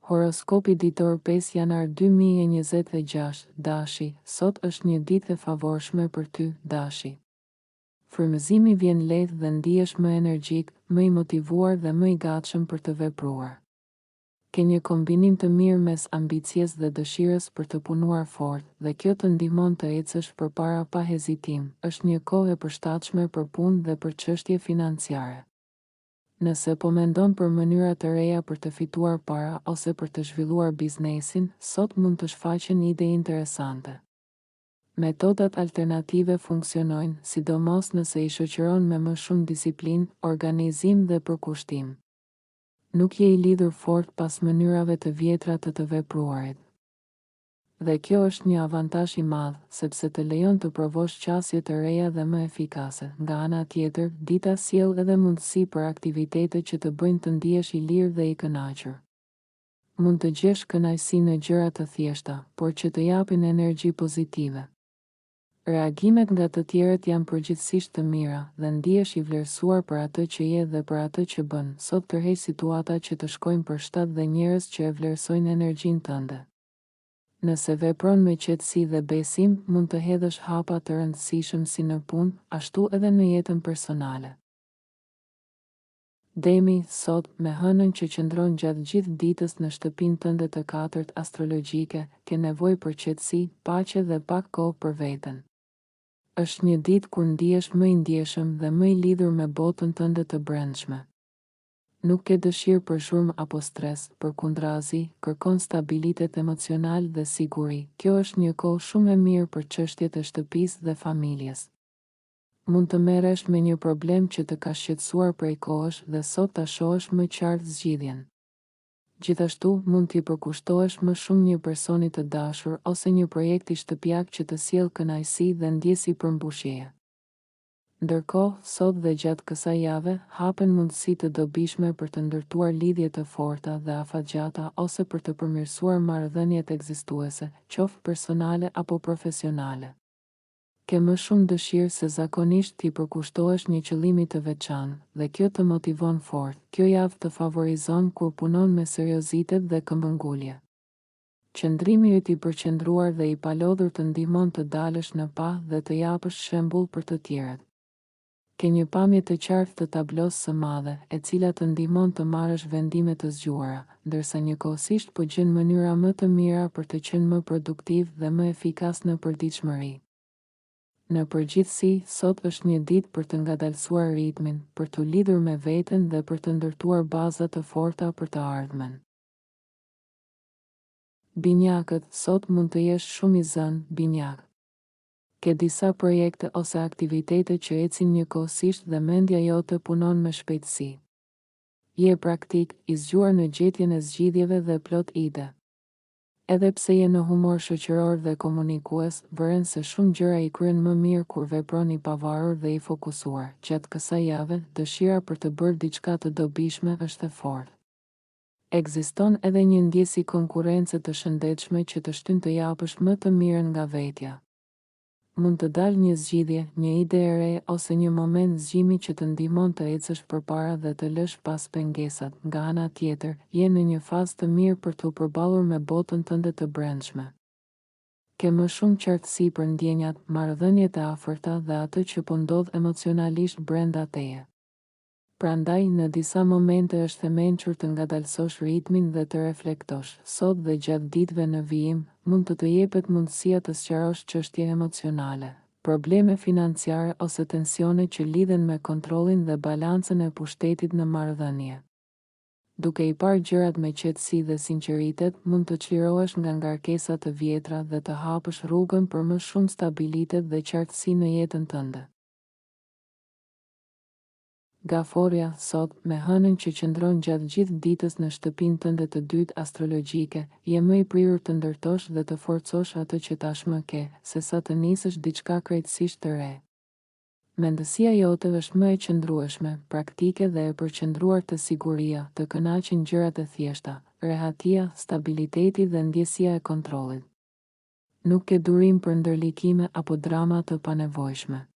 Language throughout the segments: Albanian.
Horoskopi ditor 5 janar 2026, Dashi, sot është një ditë e favorshme për ty, Dashi. Frymëzimi vjen lehtë dhe ndihesh më energjik, më i motivuar dhe më i gatshëm për të vepruar. Ke një kombinim të mirë mes ambicies dhe dëshirës për të punuar fort, dhe kjo të ndihmon të ecësh përpara pa hezitim. Është një kohë e përshtatshme për punë dhe për çështje financiare. Nëse po mendon për mënyra të reja për të fituar para ose për të zhvilluar biznesin, sot mund të shfaqen ide interesante. Metodat alternative funksionojnë, sidomos nëse i shoqëron me më shumë disiplinë, organizim dhe përkushtim. Nuk je i lidhur fort pas mënyrave të vjetra të vepruarit. Dhe kjo është një avantazh i madh, sepse të lejon të provosh qasje të reja dhe më efikase. Nga ana tjetër, dita sjell edhe mundësi për aktivitete që të bëjnë të ndihesh i lirë dhe i kënaqur. Mund të gjesh kënaqësi në gjëra të thjeshta, por që të japin energji pozitive. Reagimet nga të tjerët janë përgjithsisht të mira dhe ndihesh i vlerësuar për atë që je dhe për atë që bën. Sot tërheq situata që të shkojnë për shtat dhe njerëz që e vlerësojnë energjinë tënde. Nëse vepron me qetësi dhe besim, mund të hedhësh hapa të rëndësishëm si në punë, ashtu edhe në jetën personale. Demi, sot, me hënën që qëndron gjatë gjithë ditës në shtëpinë tënde të katërt astrologjike, ke nevojë për qetësi, paqe dhe pak kohë për veten. Është një ditë kur ndihesh më i ndjeshëm dhe më i lidhur me botën tënde të brendshme. Nuk ke dëshirë për zhurmë apo stres, përkundrazi, kërkon stabilitet emocional dhe siguri. Kjo është një kohë shumë e mirë për çështjet e shtëpisë dhe familjes. Mund të merresh me një problem që të ka shqetësuar prej kohësh dhe sot ta shohësh më qartë zgjidhjen. Gjithashtu, mund t'i përkushtohesh më shumë një personi të dashur ose një projekti shtëpiak që të sjellë kënaqësi dhe ndjesi përmbushjeje. Ndërkohë, sot dhe gjatë kësaj jave, hapen mundësi të dobishme për të ndërtuar lidhje të forta dhe afatgjata ose për të përmirësuar marrëdhëniet ekzistuese, qoftë personale apo profesionale. Ke më shumë dëshirë se zakonisht t'i përkushtohesh një qëllimi të veçantë dhe kjo të motivon fort. Kjo javë të favorizon kur punon me seriozitet dhe këmbëngulje. Qëndrimi yt i përqendruar dhe i palodhur të ndihmon të dalësh në pa dhe të japësh shembull për të tjerët. Ke një pamje të qartë të tablosë së madhe, e cila të ndihmon të marrësh vendime të zgjuara, ndërsa njëkohësisht po gjen mënyra më të mira për të qenë më produktiv dhe më efikas në përditshmëri. Në përgjithësi, sot është një ditë për të ngadalësuar ritmin, për të lidhur me veten dhe për të ndërtuar baza të forta për të ardhmen. Binjakët, sot mund të jesh shumë i zënë, binjak. Ke disa projekte ose aktivitete që ecin njëkohësisht dhe mendja jote punon me shpejtësi. Je praktik, i zgjuar në gjetjen e zgjidhjeve dhe plot ide. Edhe pse je në humor shoqëror dhe komunikues, vëren se shumë gjëra i kryen më mirë kur vepron i pavarur dhe i fokusuar. Gjatë kësaj jave, dëshira për të bërë diçka të dobishme është e fortë. Ekziston edhe një ndjesi konkurrence të shëndetshme që të shtyn të japësh më të mirën nga vetja. Mund të dalë një zgjidhje, një ide e re ose një moment zgjimi që të ndihmon të ecësh përpara dhe të lësh pas pengesat. Nga ana tjetër, je në një fazë të mirë për të përballur me botën tënde të brendshme. Ke më shumë qartësi për ndjenjat, marrëdhëniet e afërta dhe atë që po ndodh emocionalisht brenda teje. Prandaj, në disa momente është e mençur të ngadalësosh ritmin dhe të reflektosh. Sot dhe gjatë ditëve në vijim, mund të jepet mundësia të sqarosh çështje emocionale, probleme financiare ose tensione që lidhen me kontrollin dhe balancën e pushtetit në marrëdhënie. Duke i parë gjërat me qetësi dhe sinqeritet, mund të çlirohesh nga ngarkesat të vjetra dhe të hapësh rrugën për më shumë stabilitet dhe qartësi në jetën tënde. Gaforia, sot, me hënën që qëndron gjatë gjithë ditës në shtëpinë tënde të dytë astrologjike, je më i prirur të ndërtosh dhe të forcosh atë që tashmë ke, sesa të nisësh diçka krejtësisht të re. Mendësia jote është më e qëndrueshme, praktike dhe e përqendruar te siguria, të kënaqen gjërat e thjeshta, rehatia, stabiliteti dhe ndjesia e kontrollit. Nuk ke durim për ndërlikime apo drama të panevojshme.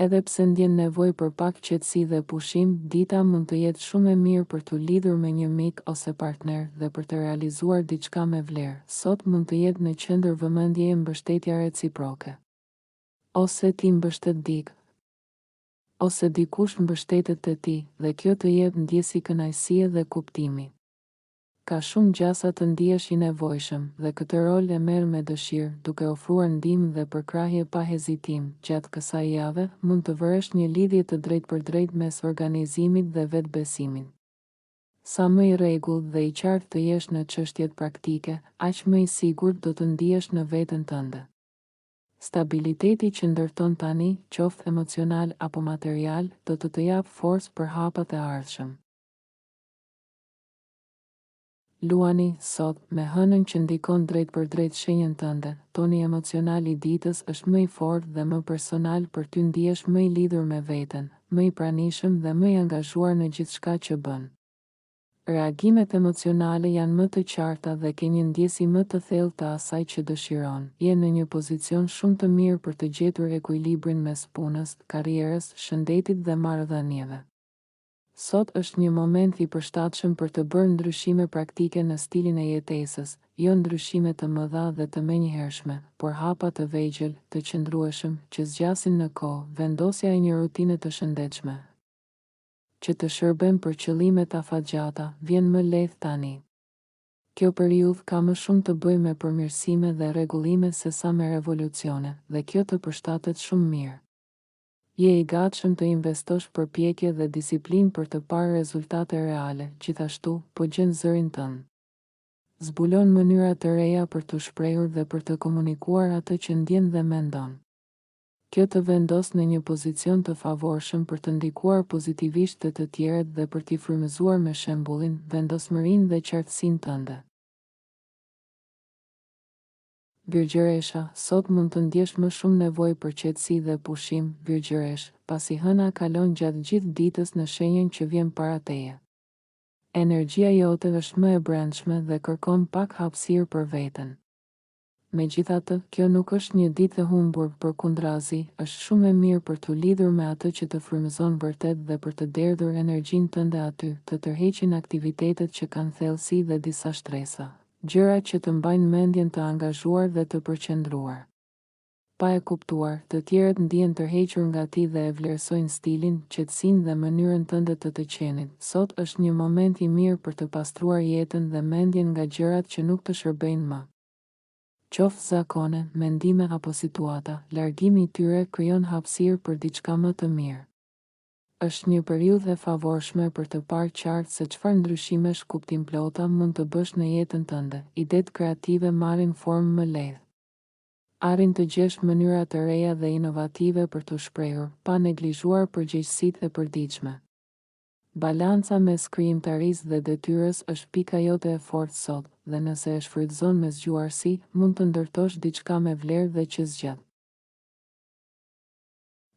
Edhe pse ndjen nevojë për pak qetësi dhe pushim, dita mund të jetë shumë e mirë për të lidhur me një mik ose partner dhe për të realizuar diçka me vlerë. Sot mund të jetë në qendër vëmendjeje mbështetja reciproke. Ose ti mbështet dikë, ose dikush mbështetet te ti, dhe kjo të jep ndjesi kënaqësie dhe kuptimi. Ka shumë gjasa të ndihesh i nevojshëm dhe këtë rol e merr me dëshirë, duke ofruar ndihmë dhe përkrahje pa hezitim. Gjatë kësaj jave mund të vëresh një lidhje të drejtpërdrejtë mes organizimit dhe vetbesimit. Sa më i rregullt dhe i qartë të jesh në çështjet praktike, aq më i sigurt do të ndihesh në veten tënde. Stabiliteti që ndërton tani, qoftë emocional apo material, do të jap forcë për hapat e ardhshëm. Luani sot me hënën që ndikon drejt për drejt shenjën tënde. Toni emocional i ditës është më i fortë dhe më personal, për ty ndihesh më i lidhur me veten, më i pranishëm dhe më i angazhuar në gjithçka që bën. Reagimet emocionale janë më të qarta dhe ke një ndjesi më të thellë të asaj që dëshiron. Je në një pozicion shumë të mirë për të gjetur ekuilibrin mes punës, karrierës, shëndetit dhe marrëdhënieve. Sot është një moment i përshtatshëm për të bërë ndryshime praktike në stilin e jetesës, jo ndryshime të mëdha dhe të menjëhershme, por hapa të vegjël, të qëndrueshëm, që zgjasin në kohë. Vendosja e një rutine të shëndetshme, që të shërben për qëllimet afatgjata, vjen më lehtë tani. Kjo periudhë ka më shumë të bëjë me përmirësime dhe rregullime sesa me revolucione, dhe kjo të përshtatet shumë mirë. Je i gatshëm të investosh përpjekje dhe disiplinë për të parë rezultate reale, gjithashtu, po gjen zërin tënd. Zbulon mënyra të reja për të shprehur dhe për të komunikuar atë që ndjen dhe mendon. Kjo të vendos në një pozicion të favorshëm për të ndikuar pozitivisht të tjerët dhe për t'i frymëzuar me shembullin, vendosmërinë dhe qartësinë tënde. Virgjëresha, sot mund të ndjesh më shumë nevojë për qetësi dhe pushim. Virgjëresh, pasi hëna kalon gjatë gjithë ditës në shenjën që vjen para teje. Energjia jote është më e brendshme dhe kërkon pak hapësirë për veten. Megjithatë, kjo nuk është një ditë e humbur, përkundrazi, është shumë e mirë për t'u lidhur me atë që të frymëzon vërtet dhe për të derdhur energjinë tënde aty, të tërheqin aktivitetet që kanë thellësi dhe disa shtresa. Gjëra që të mbajnë mendjen të angazhuar dhe të përqendruar. Pa e kuptuar, të tjerët ndihen tërhequr nga ti dhe e vlerësojnë stilin, qetësinë dhe mënyrën tënde të qenit. Sot është një moment i mirë për të pastruar jetën dhe mendjen nga gjërat që nuk të shërbejnë më. Qoftë zakone, mendime apo situata, largimi i tyre krijon hapësirë për diçka më të mirë. Është një periudhë e favorshme për të parë qartë se çfarë ndryshimesh kuptimplota mund të bësh në jetën tënde. Idetë kreative marrin formë më lehtë. Arrin të gjesh mënyra të reja dhe inovative për të shprehur, pa neglizhuar përgjegjësitë e përditshme. Balanca mes krijimtarisë dhe detyrës është pika jote e fortë sot, dhe nëse e shfrytëzon me zgjuarsi, mund të ndërtosh diçka me vlerë dhe që zgjat.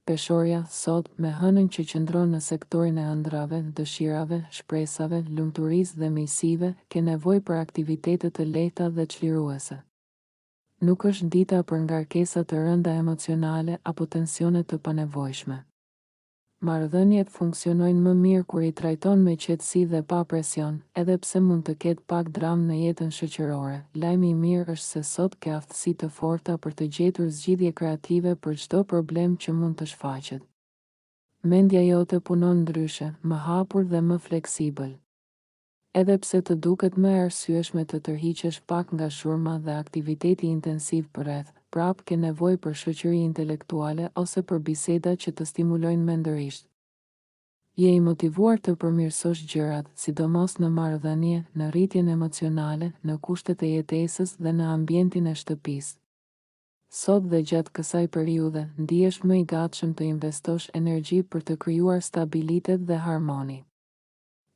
Peshorja, sot, me hënën që qëndron në sektorin e ëndrave, dëshirave, shpresave, lumturisë dhe mijësive, ke nevojë për aktivitete të lehta dhe çliruese. Nuk është dita për ngarkesa të rënda emocionale apo tensione të panevojshme. Marrëdhëniet funksionojnë më mirë kur i trajton me qetësi dhe pa presion, edhe pse mund të ketë pak dramë në jetën shoqërore. Lajmi i mirë është se sot ke aftësi të forta për të gjetur zgjidhje kreative për çdo problem që mund të shfaqet. Mendja jote punon ndryshe, më hapur dhe më fleksibël. Edhe pse të duket më e arsyeshme të tërhiqesh pak nga shurma dhe aktiviteti intensiv përreth, prap ke nevojë për shoqëri intelektuale ose për biseda që të stimulojnë mendërisht. Je i motivuar të përmirësosh gjërat, sidomos në marrëdhënie, në rritjen emocionale, në kushtet e jetesës dhe në ambientin e shtëpisë. Sot dhe gjatë kësaj periudhe, ndihesh më i gatshëm të investosh energji për të krijuar stabilitet dhe harmoni.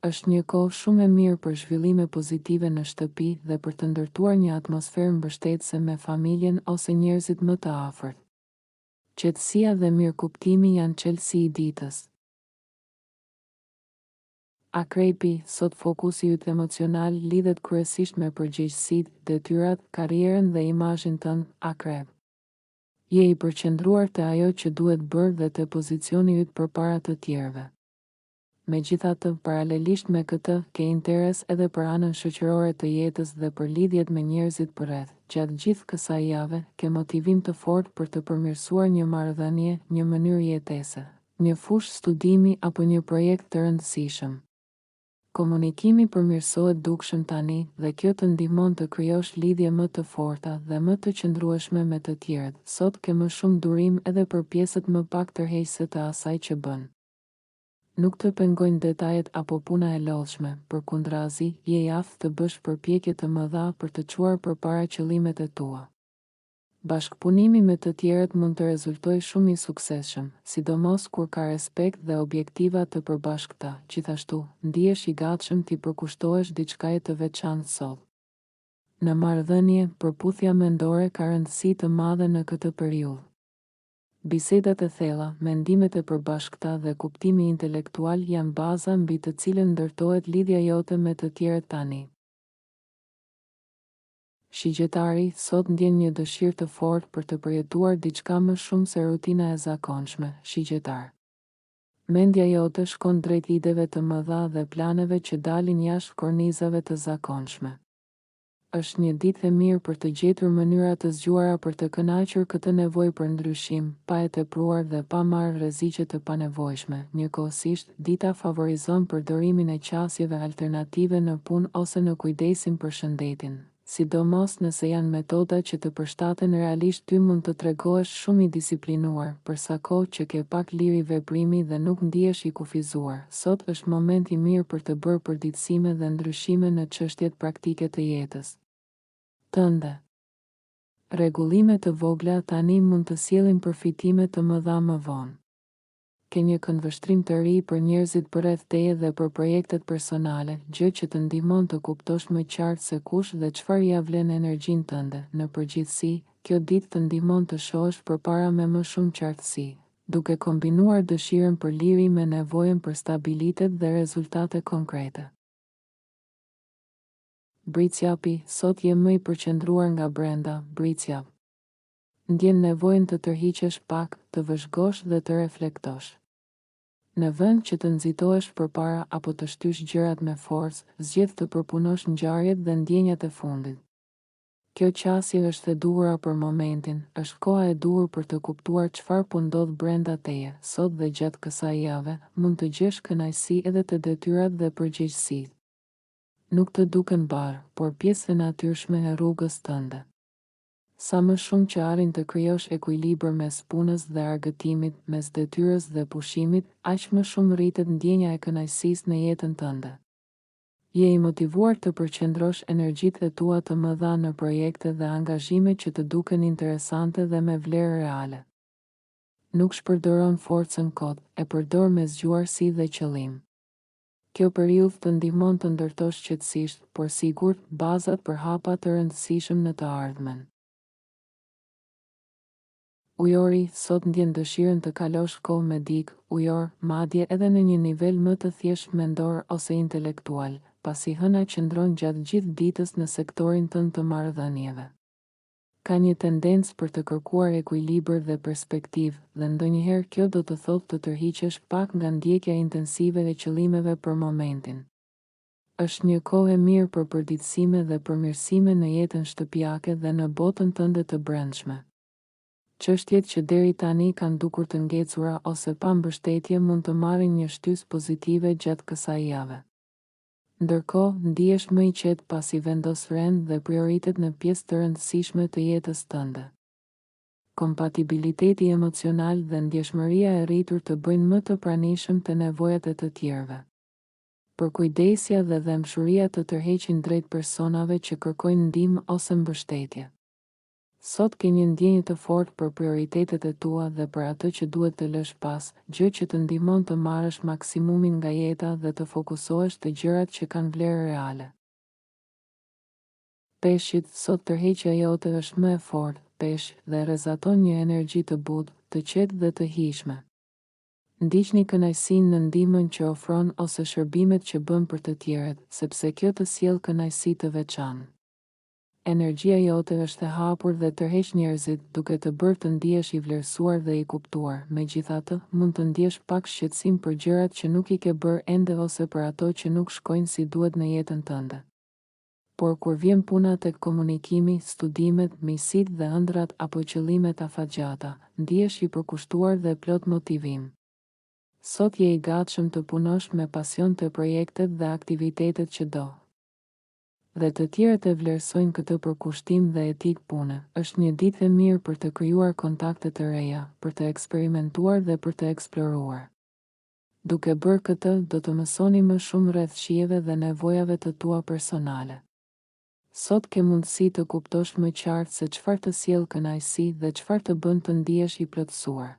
Është një kohë shumë e mirë për zhvillime pozitive në shtëpi dhe për të ndërtuar një atmosferë mbështetëse me familjen ose njerëzit më të afërt. Qetësia dhe mirëkuptimi janë çelësi i ditës. Akrepi, sot fokusi yt emocional lidhet kryesisht me përgjegjësitë, detyrat, karrierën dhe imazhin tënd. Akrep. Je i përqendruar te ajo që duhet bërë dhe te pozicioni yt përpara të tjerëve. Megjithatë, paralelisht me këtë, ke interes edhe për anën shoqërore të jetës dhe për lidhjet me njerëzit përreth. Gjatë gjithë kësaj jave, ke motivim të fortë për të përmirësuar një marrëdhënie, një mënyrë jetese, një fushë studimi apo një projekt të rëndësishëm. Komunikimi përmirësohet dukshëm tani dhe kjo të ndihmon të krijosh lidhje më të forta dhe më të qëndrueshme me të tjerët. Sot ke më shumë durim edhe për pjesët më pak tërheqëse të asaj që bën. Nuk të pengojnë detajet apo puna e lodhshme, përkundrazi, je i aftë të bësh përpjekje të mëdha për të çuar përpara qëllimet e tua. Bashkëpunimi me të tjerët mund të rezultojë shumë i suksesshëm, sidomos kur ka respekt dhe objektiva të përbashkëta. Gjithashtu, ndihesh i gatshëm t'i përkushtohesh diçkaje të veçantë sot. Në marrëdhënie, përputhja mendore ka rëndësi të madhe në këtë periudhë. Bisedat e thella, mendimet e përbashkëta dhe kuptimi intelektual janë baza mbi të cilën ndërtohet lidhja jote me të tjerët tani. Shigjetari sot ndjen një dëshirë të fortë për të përjetuar diçka më shumë se rutina e zakonshme. Shigjetar. Mendja jote shkon drejt ideve të mëdha dhe planeve që dalin jashtë kornizave të zakonshme. Është një ditë e mirë për të gjetur mënyra të zgjuara për të kënaqur këtë nevojë për ndryshim, pa e tepruar dhe pa marrë rreziqe të panevojshme. Njëkohësisht, dita favorizon përdorimin e qasjeve alternative në punë ose në kujdesin për shëndetin. Sidomos nëse janë metoda që të përshtaten realisht, ty mund të tregohesh shumë i disiplinuar, për sa kohë që ke pak liri veprimi dhe nuk ndihesh i kufizuar. Sot është moment i mirë për të bërë përditësime dhe ndryshime në çështjet praktike të jetës tënde. Rregullime të vogla tani mund të sjellin përfitime të mëdha më vonë. Ke një këndvështrim të ri për njerëzit përreth teje dhe për projektet personale, gjë që të ndihmon të kuptosh më qartë se kush dhe çfarë ja vlen energjinë tënde. Në përgjithësi, kjo ditë të ndihmon të shohësh përpara me më shumë qartësi, duke kombinuar dëshirën për liri me nevojën për stabilitet dhe rezultate konkrete. Bricjapi, sot je më i përqendruar nga brenda. Bricjap. Ndjen nevojën të tërhiqesh pak, të vëzhgosh dhe të reflektosh. Në vend që të nxitohesh përpara apo të shtysh gjërat me forcë, zgjedh të përpunosh ngjarjet dhe ndjenjat e fundit. Kjo qasje është e duhura për momentin, është koha e duhur për të kuptuar çfarë po ndodh brenda teje. Sot dhe gjatë kësaj jave, mund të gjesh kënaqësi edhe te detyrat dhe përgjegjësitë. Nuk të duken barë, por pjesë e natyrshme e rrugës tënde. Sa më shumë që arrin të krijosh ekuilibër mes punës dhe argëtimit, mes detyrës dhe pushimit, aq më shumë rritet ndjenja e kënaqësisë në jetën tënde. Je i motivuar të përqendrosh energjitë e tua të mëdha në projekte dhe angazhime që të duken interesante dhe me vlerë reale. Nuk shpërdoron forcën kot, e përdor me zgjuarsi dhe qëllim. Kjo periudhë të ndihmon të ndërtosh qetësisht, por sigurt, bazat për hapa të rëndësishëm në të ardhmen. Ujori, sot ndjen dëshirën të kalosh kohë me dikë, ujor, madje edhe në një nivel më të thjeshtë mendor ose intelektual, pasi hëna qëndron gjatë gjithë ditës në sektorin tënd të marrëdhënieve. Ka një tendencë për të kërkuar ekuilibër dhe perspektivë, dhe ndonjëherë kjo do të thotë të tërhiqesh pak nga ndjekja intensive e qëllimeve për momentin. Është një kohë e mirë për përditësime dhe përmirësime në jetën shtëpiake dhe në botën tënde të brendshme. Çështjet që deri tani kanë dukur të ngecura ose pa mbështetje mund të marrin një shtysë pozitive gjatë kësaj jave. Ndërkohë, ndihesh më i qetë pasi vendos rend dhe prioritet në pjesë të rëndësishme të jetës tënde. Kompatibiliteti emocional dhe ndjeshmëria e rritur të bëjnë më të pranishëm të nevojat e të tjerëve. Përkujdesja dhe dëmshuria të tërheqin drejt personave që kërkojnë ndihmë ose mbështetje. Sot ke një ndjenjë të fortë për prioritetet e tua dhe për atë që duhet të lësh pas, gjë që të ndihmon të marrësh maksimumin nga jeta dhe të fokusohesh te gjërat që kanë vlerë reale. Peshqit, sot tërheqja jote është më e fortë, peshq, dhe rrezaton një energji të butë, të qetë dhe të hijshme. Ndiqni kënaqësinë në ndihmën që ofron ose shërbimet që bën për të tjerët, sepse kjo të sjell kënaqësi të veçantë. Energjia jote është e hapur dhe tërheq njerëzit, duke të bërë të ndihesh i vlerësuar dhe i kuptuar. Megjithatë, mund të ndjesh pak shqetësim për gjërat që nuk i ke bërë ende ose për ato që nuk shkojnë si duhet në jetën tënde. Por kur vjen puna tek komunikimi, studimet, mejësitë dhe ëndrat apo qëllimet afatgjata, ndihesh i përkushtuar dhe plot motivim. Sot je i gatshëm të punosh me pasion të projektet dhe aktivitetet që do. Dhe të tjerët e vlerësojnë këtë përkushtim dhe etik pune. Është një ditë e mirë për të krijuar kontakte të reja, për të eksperimentuar dhe për të eksploruar. Duke bërë këtë, do të mësoni më shumë rreth shijeve dhe nevojave të tua personale. Sot ke mundësi të kuptosh më qartë se çfarë të sjell kënaqësi dhe çfarë të bën të ndihesh i plotësuar.